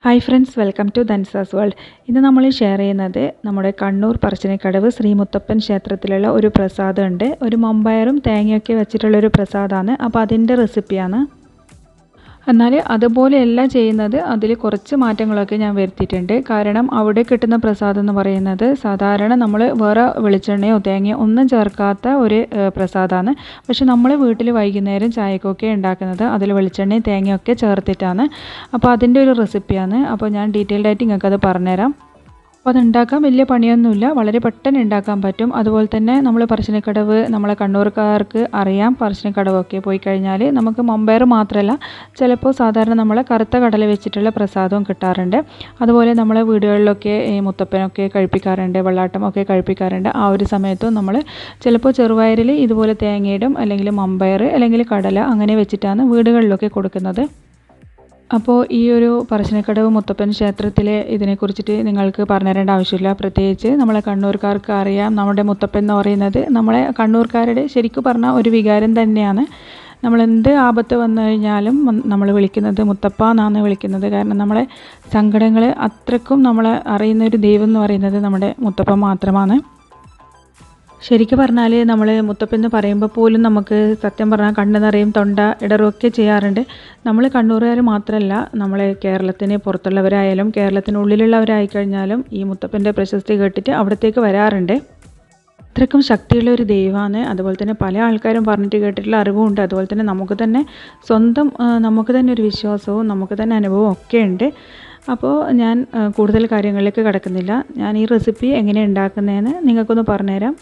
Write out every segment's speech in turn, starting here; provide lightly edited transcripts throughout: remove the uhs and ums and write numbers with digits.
Hi friends, welcome to Dhansas world. ഇന്ന് നമ്മൾ share ചെയ്യുന്നത് നമ്മുടെ കണ്ണൂർ പറശ്ശിനിക്കടവ് ശ്രീ മുത്തപ്പൻ ക്ഷേത്രത്തിലുള്ള ഒരു പ്രസാദമുണ്ട്. ഒരു മമ്പയറും തേങ്ങയൊക്കെ വെച്ചിട്ടുള്ളൊരു പ്രസാദമാണ്. അപ്പോൾ അതിൻ്റെ റെസിപ്പിയാണ്. എന്നാൽ അതുപോലെയല്ല ചെയ്യുന്നത്, അതിൽ കുറച്ച് മാറ്റങ്ങളൊക്കെ ഞാൻ വരുത്തിയിട്ടുണ്ട്. കാരണം അവിടെ കിട്ടുന്ന പ്രസാദം എന്ന് പറയുന്നത് സാധാരണ നമ്മൾ വേറെ വെളിച്ചെണ്ണയോ തേങ്ങയോ ഒന്നും ചേർക്കാത്ത ഒരു പ്രസാദമാണ്. പക്ഷെ നമ്മൾ വീട്ടിൽ വൈകുന്നേരം ചായക്കൊക്കെ ഉണ്ടാക്കുന്നത് അതിൽ വെളിച്ചെണ്ണയും തേങ്ങയൊക്കെ ചേർത്തിട്ടാണ്. അപ്പോൾ അതിൻ്റെ ഒരു റെസിപ്പിയാണ്. അപ്പോൾ ഞാൻ ഡീറ്റെയിൽഡായിട്ട് നിങ്ങൾക്കത് പറഞ്ഞുതരാം. അപ്പോൾ അതുണ്ടാക്കാൻ വലിയ പണിയൊന്നുമില്ല, വളരെ പെട്ടെന്ന് ഉണ്ടാക്കാൻ പറ്റും. അതുപോലെ തന്നെ നമ്മൾ പറശ്ശിനിക്കടവ്, നമ്മളെ കണ്ണൂർക്കാർക്ക് അറിയാം. പറശ്ശിനിക്കടവൊക്കെ പോയി കഴിഞ്ഞാൽ നമുക്ക് മമ്പയർ മാത്രമല്ല, ചിലപ്പോൾ സാധാരണ നമ്മളെ കറുത്ത കടല വെച്ചിട്ടുള്ള പ്രസാദവും കിട്ടാറുണ്ട്. അതുപോലെ നമ്മളെ വീടുകളിലൊക്കെ ഈ മുത്തപ്പനൊക്കെ കഴിപ്പിക്കാറുണ്ട്, വെള്ളാട്ടം ഒക്കെ കഴിപ്പിക്കാറുണ്ട്. ആ ഒരു സമയത്തും നമ്മൾ ചിലപ്പോൾ ചെറുപയറിൽ ഇതുപോലെ തേങ്ങയിടും, അല്ലെങ്കിൽ മമ്പയർ അല്ലെങ്കിൽ കടല അങ്ങനെ വെച്ചിട്ടാണ് വീടുകളിലൊക്കെ കൊടുക്കുന്നത്. അപ്പോൾ ഈ ഒരു പറശ്ശിനിക്കടവ് മുത്തപ്പൻ ക്ഷേത്രത്തിലെ ഇതിനെക്കുറിച്ചിട്ട് നിങ്ങൾക്ക് പറഞ്ഞു തരേണ്ട ആവശ്യമില്ല. പ്രത്യേകിച്ച് നമ്മളെ കണ്ണൂർക്കാർക്ക് അറിയാം, നമ്മുടെ മുത്തപ്പൻ എന്ന് പറയുന്നത് നമ്മളെ കണ്ണൂർക്കാരുടെ ശരിക്കും പറഞ്ഞാൽ ഒരു വികാരം തന്നെയാണ്. നമ്മളെന്ത് ആപത്ത് വന്നു കഴിഞ്ഞാലും നമ്മൾ വിളിക്കുന്നത് മുത്തപ്പ എന്നാണ് വിളിക്കുന്നത്. കാരണം നമ്മളെ സങ്കടങ്ങൾ അത്രക്കും നമ്മളെ അറിയുന്നൊരു ദൈവം എന്ന് പറയുന്നത് നമ്മുടെ മുത്തപ്പൻ മാത്രമാണ്. ശരിക്കും പറഞ്ഞാൽ നമ്മൾ മുത്തപ്പൻ എന്ന് പറയുമ്പോൾ പോലും നമുക്ക് സത്യം പറഞ്ഞാൽ കണ്ണ് നിറയും, തൊണ്ട ഇടറുമൊക്കെ ചെയ്യാറുണ്ട്. നമ്മൾ കണ്ണൂരുകാർ മാത്രമല്ല, നമ്മളെ കേരളത്തിന് പുറത്തുള്ളവരായാലും കേരളത്തിനുള്ളിലുള്ളവരായിക്കഴിഞ്ഞാലും ഈ മുത്തപ്പൻ്റെ പ്രശസ്തി കേട്ടിട്ട് അവിടത്തേക്ക് വരാറുണ്ട്. അത്രയ്ക്കും ശക്തിയുള്ള ഒരു ദൈവമാണ്. അതുപോലെ തന്നെ പല ആൾക്കാരും പറഞ്ഞിട്ട് കേട്ടിട്ടുള്ള അറിവുമുണ്ട്. അതുപോലെ തന്നെ നമുക്ക് തന്നെ സ്വന്തം നമുക്ക് തന്നെ ഒരു വിശ്വാസവും നമുക്ക് തന്നെ അനുഭവവും ഒക്കെ ഉണ്ട്. അപ്പോൾ ഞാൻ കൂടുതൽ കാര്യങ്ങളിലേക്ക് കടക്കുന്നില്ല. ഞാൻ ഈ റെസിപ്പി എങ്ങനെ ഉണ്ടാക്കുന്നതെന്ന് നിങ്ങൾക്കൊന്ന് പറഞ്ഞുതരാം.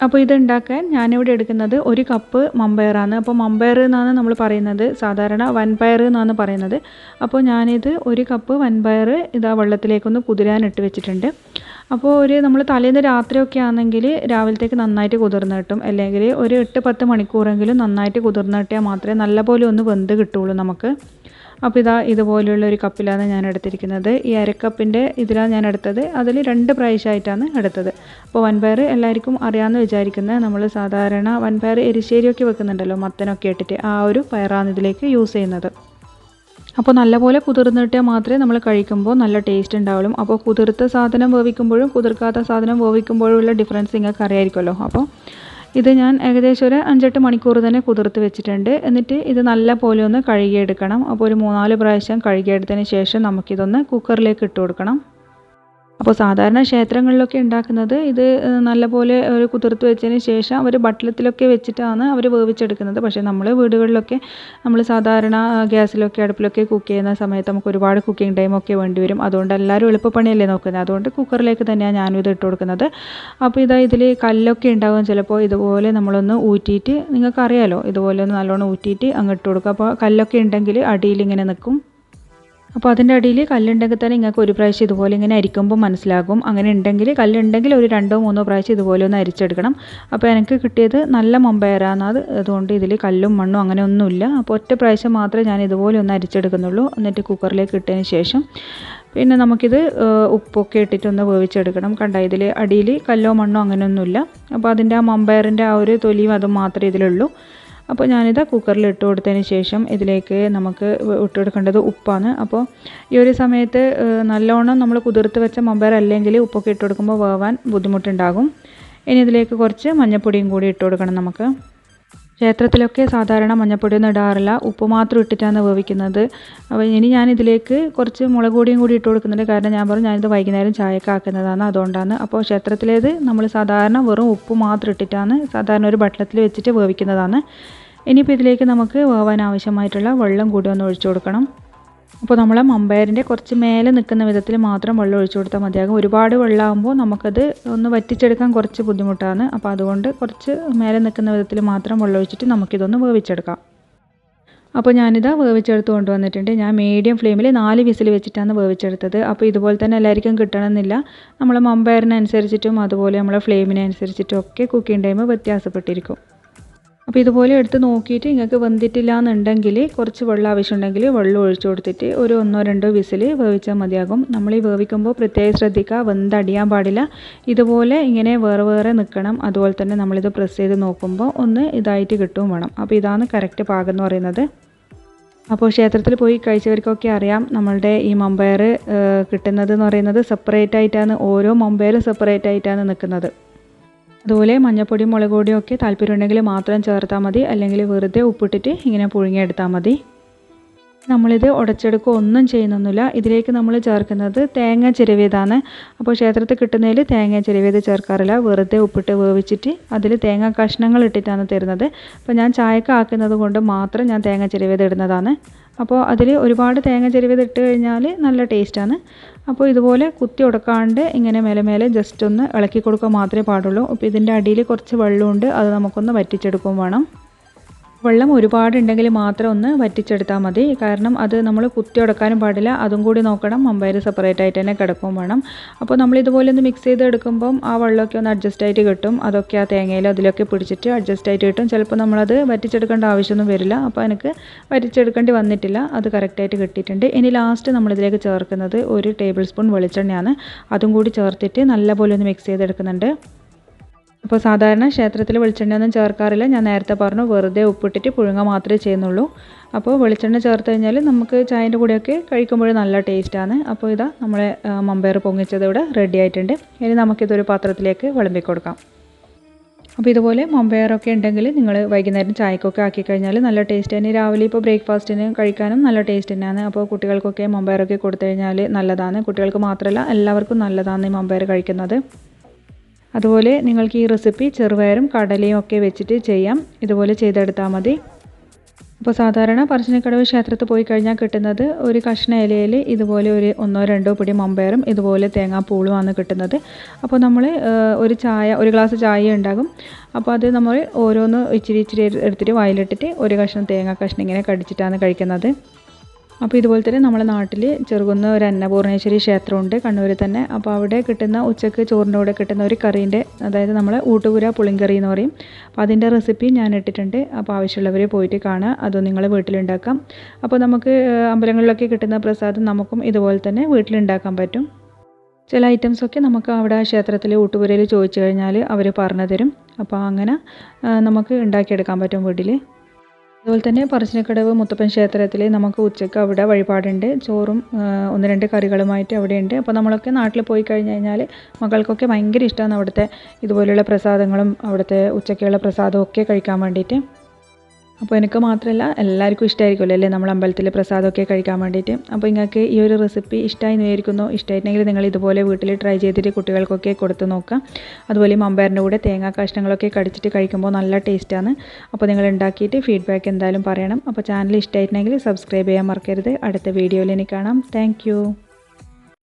അപ്പോൾ ഇത് ഉണ്ടാക്കാൻ ഞാനിവിടെ എടുക്കുന്നത് 1 കപ്പ് മമ്പയറാണ്. അപ്പോൾ മമ്പയർ എന്നാണ് നമ്മൾ പറയുന്നത്, സാധാരണ വൻപയർ എന്നാണ് പറയുന്നത്. അപ്പോൾ ഞാനിത് 1 കപ്പ് വൻപയർ ഇതാ വെള്ളത്തിലേക്കൊന്ന് കുതിരാനിട്ട് വെച്ചിട്ടുണ്ട്. അപ്പോൾ നമ്മൾ തലേന്ന് രാത്രിയൊക്കെ ആണെങ്കിൽ രാവിലത്തേക്ക് നന്നായിട്ട് കുതിർന്ന് കിട്ടും. അല്ലെങ്കിൽ ഒരു 8-10 മണിക്കൂറെങ്കിലും നന്നായിട്ട് കുതിർന്ന് കിട്ടിയാൽ മാത്രമേ നല്ലപോലെ ഒന്ന് വെന്ത് കിട്ടുള്ളൂ നമുക്ക്. അപ്പോൾ ഇതുപോലെയുള്ള ഒരു കപ്പിലാണ് ഞാൻ എടുത്തിരിക്കുന്നത്. ഈ അരക്കപ്പിൻ്റെ ഇതിലാണ് ഞാൻ എടുത്തത്. അതിൽ 2 പ്രാവശ്യമായിട്ടാണ് എടുത്തത്. അപ്പോൾ വൻപയർ എല്ലാവർക്കും അറിയാമെന്ന് വിചാരിക്കുന്നത്, നമ്മൾ സാധാരണ വൻപയർ എരിശ്ശേരിയൊക്കെ വെക്കുന്നുണ്ടല്ലോ, മത്തനൊക്കെ ഇട്ടിട്ട്, ആ ഒരു പയറാണ് ഇതിലേക്ക് യൂസ് ചെയ്യുന്നത്. അപ്പോൾ നല്ലപോലെ കുതിർന്നിട്ടാൽ മാത്രമേ നമ്മൾ കഴിക്കുമ്പോൾ നല്ല ടേസ്റ്റ് ഉണ്ടാവുള്ളൂ. അപ്പോൾ കുതിർത്ത സാധനം വേവിക്കുമ്പോഴും കുതിർക്കാത്ത സാധനം വേവിക്കുമ്പോഴും ഉള്ള ഡിഫറൻസ് നിങ്ങൾക്ക് അറിയാമായിരിക്കുമല്ലോ. അപ്പോൾ ഇത് ഞാൻ ഏകദേശം ഒരു 5-8 മണിക്കൂർ തന്നെ കുതിർത്ത് വെച്ചിട്ടുണ്ട്. എന്നിട്ട് ഇത് നല്ല പോലെ ഒന്ന് കഴുകിയെടുക്കണം. അപ്പോൾ ഒരു 3-4 പ്രാവശ്യം കഴുകിയെടുത്തതിന് ശേഷം നമുക്കിതൊന്ന് കുക്കറിലേക്ക് ഇട്ട് കൊടുക്കണം. അപ്പോൾ സാധാരണ ക്ഷേത്രങ്ങളിലൊക്കെ ഉണ്ടാക്കുന്നത് ഇത് നല്ലപോലെ ഒരു കുതിർത്ത് വെച്ചതിന് ശേഷം അവർ ബട്ടലത്തിലൊക്കെ വെച്ചിട്ടാണ് അവർ വേവിച്ചെടുക്കുന്നത്. പക്ഷേ നമ്മൾ വീടുകളിലൊക്കെ നമ്മൾ സാധാരണ ഗ്യാസിലൊക്കെ അടുപ്പിലൊക്കെ കുക്ക് ചെയ്യുന്ന സമയത്ത് നമുക്ക് ഒരുപാട് കുക്കിംഗ് ടൈമൊക്കെ വേണ്ടി വരും. അതുകൊണ്ട് എല്ലാവരും എളുപ്പപ്പണിയല്ലേ നോക്കുന്നത്. അതുകൊണ്ട് കുക്കറിലേക്ക് തന്നെയാണ് ഞാനും ഇത് ഇട്ട് കൊടുക്കുന്നത്. അപ്പോൾ ഇതിൽ കല്ലൊക്കെ ഉണ്ടാകും. ചിലപ്പോൾ ഇതുപോലെ നമ്മളൊന്ന് ഊറ്റിയിട്ട്, നിങ്ങൾക്കറിയാലോ, ഇതുപോലെ ഒന്ന് നല്ലോണം ഊറ്റിയിട്ട് അങ്ങ് ഇട്ട് കൊടുക്കുക. അപ്പോൾ കല്ലൊക്കെ ഉണ്ടെങ്കിൽ അടിയിൽ ഇങ്ങനെ നിൽക്കും. അപ്പോൾ അതിൻ്റെ അടിയിൽ കല്ലുണ്ടെങ്കിൽ തന്നെ നിങ്ങൾക്ക് ഒരു പ്രാവശ്യം ഇതുപോലെ ഇങ്ങനെ അരിക്കുമ്പോൾ മനസ്സിലാകും. അങ്ങനെ ഉണ്ടെങ്കിൽ, കല്ലുണ്ടെങ്കിൽ ഒരു 2-3 പ്രാവശ്യം ഇതുപോലെ ഒന്ന് അരിച്ചെടുക്കണം. അപ്പോൾ എനിക്ക് കിട്ടിയത് നല്ല മമ്പയറാണ്. അതുകൊണ്ട് ഇതിൽ കല്ലും മണ്ണും അങ്ങനെ ഒന്നുമില്ല. അപ്പോൾ ഒറ്റ പ്രാവശ്യം മാത്രമേ ഞാൻ ഇതുപോലെ ഒന്ന് അരിച്ചെടുക്കുന്നുള്ളൂ. എന്നിട്ട് കുക്കറിലേക്ക് ഇട്ടതിന് ശേഷം പിന്നെ നമുക്കിത് ഉപ്പൊക്കെ ഇട്ടിട്ടൊന്ന് വേവിച്ചെടുക്കണം. കണ്ട, ഇതിൽ അടിയിൽ കല്ലോ മണ്ണോ അങ്ങനെയൊന്നുമില്ല. അപ്പോൾ അതിൻ്റെ ആ മമ്പയറിൻ്റെ ആ ഒരു തൊലിയും അതും മാത്രമേ ഇതിലുള്ളൂ. അപ്പോൾ ഞാനിത് കുക്കറിൽ ഇട്ട് കൊടുത്തതിന് ശേഷം ഇതിലേക്ക് നമുക്ക് ഇട്ട് കൊടുക്കേണ്ടത് ഉപ്പാണ്. അപ്പോൾ ഈ ഒരു സമയത്ത് നല്ലോണം നമ്മൾ കുതിർത്ത് വെച്ച മമ്പയർ അല്ലെങ്കിൽ ഉപ്പൊക്കെ ഇട്ട് കൊടുക്കുമ്പോൾ വേവാൻ ബുദ്ധിമുട്ടുണ്ടാകും. ഇനി ഇതിലേക്ക് കുറച്ച് മഞ്ഞൾപ്പൊടിയും കൂടി ഇട്ട് കൊടുക്കണം നമുക്ക്. ക്ഷേത്രത്തിലൊക്കെ സാധാരണ മഞ്ഞൾപ്പൊടിയൊന്നും ഇടാറില്ല, ഉപ്പ് മാത്രം ഇട്ടിട്ടാണ് വേവിക്കുന്നത്. അപ്പോൾ ഇനി ഞാനിതിലേക്ക് കുറച്ച് മുളക് പൊടിയും കൂടി ഇട്ട് കൊടുക്കുന്നുണ്ട്. കാരണം ഞാൻ പറഞ്ഞു ഞാനിത് വൈകുന്നേരം ചായക്ക് ആക്കുന്നതാണ്, അതുകൊണ്ടാണ്. അപ്പോൾ ക്ഷേത്രത്തിലേത് നമ്മൾ സാധാരണ വെറും ഉപ്പ് മാത്രം ഇട്ടിട്ടാണ് സാധാരണ ഒരു ബട്ടലത്തിൽ വെച്ചിട്ട് വേവിക്കുന്നതാണ്. ഇനിയിപ്പോൾ ഇതിലേക്ക് നമുക്ക് വേവാൻ ആവശ്യമായിട്ടുള്ള വെള്ളം കൂടി ഒന്ന് ഒഴിച്ചു കൊടുക്കണം. അപ്പോൾ നമ്മളെ മമ്പയറിൻ്റെ കുറച്ച് മേലെ നിൽക്കുന്ന വിധത്തിൽ മാത്രം വെള്ളം ഒഴിച്ചു കൊടുത്താൽ മതിയാകും. ഒരുപാട് വെള്ളമാകുമ്പോൾ നമുക്കത് ഒന്ന് വറ്റിച്ചെടുക്കാൻ കുറച്ച് ബുദ്ധിമുട്ടാണ്. അപ്പോൾ അതുകൊണ്ട് കുറച്ച് മേലെ നിൽക്കുന്ന വിധത്തിൽ മാത്രം വെള്ളം ഒഴിച്ചിട്ട് നമുക്കിതൊന്ന് വേവിച്ചെടുക്കാം. അപ്പോൾ ഞാനിതാ വേവിച്ചെടുത്ത് കൊണ്ടുവന്നിട്ടുണ്ട്. ഞാൻ മീഡിയം ഫ്ലെയിമിൽ 4 വിസിൽ വെച്ചിട്ടാണ് വേവിച്ചെടുത്തത്. അപ്പോൾ ഇതുപോലെ തന്നെ എല്ലാവർക്കും കിട്ടണമെന്നില്ല. നമ്മളെ മമ്പയറിനനുസരിച്ചിട്ടും അതുപോലെ നമ്മളെ ഫ്ലെയിമിനനുസരിച്ചിട്ടും ഒക്കെ കുക്കിംഗ് ടൈം വ്യത്യാസപ്പെട്ടിരിക്കും. അപ്പോൾ ഇതുപോലെ എടുത്ത് നോക്കിയിട്ട് നിങ്ങൾക്ക് വെന്തിട്ടില്ല എന്നുണ്ടെങ്കിൽ കുറച്ച് വെള്ളം ആവശ്യമുണ്ടെങ്കിൽ വെള്ളം ഒഴിച്ചു കൊടുത്തിട്ട് ഒരു 1-2 വിസിൽ വേവിച്ചാൽ മതിയാകും. നമ്മൾ ഈ വേവിക്കുമ്പോൾ പ്രത്യേകം ശ്രദ്ധിക്കുക, വെന്തടിയാൻ പാടില്ല. ഇതുപോലെ ഇങ്ങനെ വേറെ വേറെ നിൽക്കണം. അതുപോലെ തന്നെ നമ്മളിത് പ്രസ് ചെയ്ത് നോക്കുമ്പോൾ ഒന്ന് ഇതായിട്ട് കിട്ടുകയും വേണം. അപ്പോൾ ഇതാണ് കറക്റ്റ് പാകം എന്ന് പറയുന്നത്. അപ്പോൾ ക്ഷേത്രത്തിൽ പോയി കഴിച്ചവർക്കൊക്കെ അറിയാം നമ്മളുടെ ഈ വൻപയർ കിട്ടുന്നത് എന്ന് പറയുന്നത് സെപ്പറേറ്റ് ആയിട്ടാണ്, ഓരോ വൻപയറും സെപ്പറേറ്റ് ആയിട്ടാണ് നിൽക്കുന്നത്. അതുപോലെ മഞ്ഞൾപ്പൊടിയും മുളക് പൊടിയും ഒക്കെ താല്പര്യമുണ്ടെങ്കിൽ മാത്രം ചേർത്താൽ മതി, അല്ലെങ്കിൽ വെറുതെ ഉപ്പിട്ടിട്ട് ഇങ്ങനെ പുഴുങ്ങിയെടുത്താൽ മതി. നമ്മളിത് ഉടച്ചെടുക്കുക ഒന്നും ചെയ്യുന്നൊന്നുമില്ല. ഇതിലേക്ക് നമ്മൾ ചേർക്കുന്നത് തേങ്ങ ചിരവിയതാണ്. അപ്പോൾ ക്ഷേത്രത്തിൽ കിട്ടുന്നതിൽ തേങ്ങ ചിരവിയത് ചേർക്കാറില്ല, വെറുതെ ഉപ്പിട്ട് വേവിച്ചിട്ട് അതിൽ തേങ്ങ കഷ്ണങ്ങൾ ഇട്ടിട്ടാണ് തരുന്നത്. അപ്പോൾ ഞാൻ ചായക്ക് ആക്കുന്നത് കൊണ്ട് മാത്രം ഞാൻ തേങ്ങ ചിരവിയത് ഇടുന്നതാണ്. അപ്പോൾ അതിൽ ഒരുപാട് തേങ്ങ ചിരവിയത് ഇട്ട് കഴിഞ്ഞാൽ നല്ല ടേസ്റ്റാണ്. അപ്പോൾ ഇതുപോലെ കുത്തി ഉടക്കാണ്ട് ഇങ്ങനെ മേലെ മേലെ ജസ്റ്റ് ഒന്ന് ഇളക്കി കൊടുക്കുക മാത്രമേ പാടുള്ളൂ. അപ്പോൾ ഇതിൻ്റെ അടിയിൽ കുറച്ച് വെള്ളമുണ്ട്, അത് നമുക്കൊന്ന് വറ്റിച്ചെടുക്കുകയും വേണം. വെള്ളം ഒരുപാടുണ്ടെങ്കിൽ മാത്രം ഒന്ന് വറ്റിച്ചെടുത്താൽ മതി, കാരണം അത് നമ്മൾ കുത്തി ഉടക്കാനും പാടില്ല, അതും കൂടി നോക്കണം. വൻപയർ സെപ്പറേറ്റ് ആയിട്ട് തന്നെ കിടക്കുകയും വേണം. അപ്പോൾ നമ്മൾ ഇതുപോലെ ഒന്ന് മിക്സ് ചെയ്ത് എടുക്കുമ്പം ആ വെള്ളമൊക്കെ ഒന്ന് അഡ്ജസ്റ്റ് ആയിട്ട് കിട്ടും, അതൊക്കെ ആ തേങ്ങയിൽ അതിലൊക്കെ പിടിച്ചിട്ട് അഡ്ജസ്റ്റ് ആയിട്ട് കിട്ടും. ചിലപ്പോൾ നമ്മളത് വറ്റിച്ചെടുക്കേണ്ട ആവശ്യമൊന്നും വരില്ല, അപ്പോൾ എനിക്ക് വറ്റിച്ചെടുക്കേണ്ടി വന്നിട്ടില്ല, അത് കറക്റ്റായിട്ട് കിട്ടിയിട്ടുണ്ട്. ഇനി ലാസ്റ്റ് നമ്മളിതിലേക്ക് ചേർക്കുന്നത് 1 ടേബിൾ സ്പൂൺ വെളിച്ചെണ്ണയാണ്. അതും കൂടി ചേർത്തിട്ട് നല്ലപോലെ ഒന്ന് മിക്സ് ചെയ്തെടുക്കുന്നുണ്ട്. അപ്പോൾ സാധാരണ ക്ഷേത്രത്തിൽ വെളിച്ചെണ്ണയൊന്നും ചേർക്കാറില്ല, ഞാൻ നേരത്തെ പറഞ്ഞു, വെറുതെ ഉപ്പിട്ടിട്ട് പുഴുങ്ങുക മാത്രമേ ചെയ്യുന്നുള്ളൂ. അപ്പോൾ വെളിച്ചെണ്ണ ചേർത്ത് കഴിഞ്ഞാൽ നമുക്ക് ചായൻ്റെ കൂടെയൊക്കെ കഴിക്കുമ്പോൾ നല്ല ടേസ്റ്റാണ്. അപ്പോൾ ഇതാ നമ്മളെ വൻപയർ പൊങ്ങിച്ചത് ഇവിടെ റെഡി ആയിട്ടുണ്ട്. ഇനി നമുക്കിതൊരു പാത്രത്തിലേക്ക് വിളമ്പി കൊടുക്കാം. അപ്പോൾ ഇതുപോലെ വൻപയറൊക്കെ ഉണ്ടെങ്കിൽ നിങ്ങൾ വൈകുന്നേരം ചായക്കൊക്കെ ആക്കി കഴിഞ്ഞാൽ നല്ല ടേസ്റ്റ് തന്നെ. രാവിലെ ഇപ്പോൾ ബ്രേക്ക്ഫാസ്റ്റിന് കഴിക്കാനും നല്ല ടേസ്റ്റ് തന്നെയാണ്. അപ്പോൾ കുട്ടികൾക്കൊക്കെ വൻപയറൊക്കെ കൊടുത്തു കഴിഞ്ഞാൽ നല്ലതാണ്. കുട്ടികൾക്ക് മാത്രമല്ല എല്ലാവർക്കും നല്ലതാണ് ഈ വൻപയർ കഴിക്കുന്നത്. അതുപോലെ നിങ്ങൾക്ക് ഈ റെസിപ്പി ചെറുപയറും കടലയും ഒക്കെ വെച്ചിട്ട് ചെയ്യാം, ഇതുപോലെ ചെയ്തെടുത്താൽ മതി. അപ്പോൾ സാധാരണ പറശ്ശിനിക്കടവ് ക്ഷേത്രത്തിൽ പോയി കഴിഞ്ഞാൽ കിട്ടുന്നത് ഒരു കഷ്ണ ഇലയിൽ ഇതുപോലെ ഒരു 1-2 പിടി വൻപയറും ഇതുപോലെ തേങ്ങാപ്പൂളുമാണ് കിട്ടുന്നത്. അപ്പോൾ നമ്മൾ ഒരു ഗ്ലാസ് ചായ ഉണ്ടാകും. അപ്പോൾ അത് നമ്മൾ ഓരോന്ന് ഇച്ചിരി എടുത്തിട്ട് വായിലിട്ടിട്ട് ഒരു കഷ്ണം തേങ്ങ കഷ്ണം ഇങ്ങനെ കടിച്ചിട്ടാണ് കഴിക്കുന്നത്. അപ്പോൾ ഇതുപോലെ തന്നെ നമ്മുടെ നാട്ടിൽ ചെറുകുന്ന ഒരു അന്നപൂർണേശ്വരി ക്ഷേത്രമുണ്ട് കണ്ണൂരിൽ തന്നെ. അപ്പോൾ അവിടെ കിട്ടുന്ന ഉച്ചക്ക് ചോറിൻ്റെ കൂടെ കിട്ടുന്ന ഒരു കറീൻ്റെ, അതായത് നമ്മൾ ഊട്ടുപുര പുളിങ്കറി എന്ന് പറയും. അപ്പോൾ അതിൻ്റെ റെസിപ്പി ഞാൻ ഇട്ടിട്ടുണ്ട്. അപ്പോൾ ആവശ്യമുള്ളവർ പോയിട്ട് കാണുക, അത് നിങ്ങൾ വീട്ടിലുണ്ടാക്കാം. അപ്പോൾ നമുക്ക് അമ്പലങ്ങളിലൊക്കെ കിട്ടുന്ന പ്രസാദം നമുക്കും ഇതുപോലെ തന്നെ വീട്ടിലുണ്ടാക്കാൻ പറ്റും. ചില ഐറ്റംസൊക്കെ നമുക്ക് അവിടെ ക്ഷേത്രത്തിൽ ഊട്ടുപുരയിൽ ചോദിച്ചു കഴിഞ്ഞാൽ അവർ പറഞ്ഞു തരും. അപ്പോൾ അങ്ങനെ നമുക്ക് ഉണ്ടാക്കിയെടുക്കാൻ പറ്റും വീട്ടിൽ. അതുപോലെ തന്നെ പറശ്ശിനിക്കടവ് മുത്തപ്പൻ ക്ഷേത്രത്തിൽ നമുക്ക് ഉച്ചയ്ക്ക് അവിടെ വഴിപാടുണ്ട്, ചോറും 1-2 കറികളുമായിട്ട് അവിടെയുണ്ട്. അപ്പോൾ നമ്മളൊക്കെ നാട്ടിൽ പോയി കഴിഞ്ഞ് കഴിഞ്ഞാൽ മക്കൾക്കൊക്കെ ഭയങ്കര ഇഷ്ടമാണ് അവിടുത്തെ ഇതുപോലെയുള്ള പ്രസാദങ്ങളും അവിടുത്തെ ഉച്ചയ്ക്കുള്ള പ്രസാദവും ഒക്കെ കഴിക്കാൻ വേണ്ടിയിട്ട്. അപ്പോൾ എനിക്ക് മാത്രമല്ല എല്ലാവർക്കും ഇഷ്ടമായിരിക്കുമല്ലോ അല്ലേ നമ്മൾ അമ്പലത്തിൽ പ്രസാദമൊക്കെ കഴിക്കാൻ വേണ്ടിയിട്ട്. അപ്പോൾ നിങ്ങൾക്ക് ഈ ഒരു റെസിപ്പി ഇഷ്ടമായി വിചാരിക്കുന്നു. ഇഷ്ടമായിട്ടുണ്ടെങ്കിൽ നിങ്ങൾ ഇതുപോലെ വീട്ടിൽ ട്രൈ ചെയ്തിട്ട് കുട്ടികൾക്കൊക്കെ കൊടുത്ത് നോക്കുക. അതുപോലെ വൻപയറിൻ്റെ കൂടെ തേങ്ങാ കഷ്ണങ്ങളൊക്കെ കടിച്ചിട്ട് കഴിക്കുമ്പോൾ നല്ല ടേസ്റ്റാണ്. അപ്പോൾ നിങ്ങൾ ഉണ്ടാക്കിയിട്ട് ഫീഡ്ബാക്ക് എന്തായാലും പറയണം. അപ്പോൾ ചാനൽ ഇഷ്ടമായിട്ടുണ്ടെങ്കിൽ സബ്സ്ക്രൈബ് ചെയ്യാൻ മറക്കരുത്. അടുത്ത വീഡിയോയിൽ ഇനി കാണാം. താങ്ക്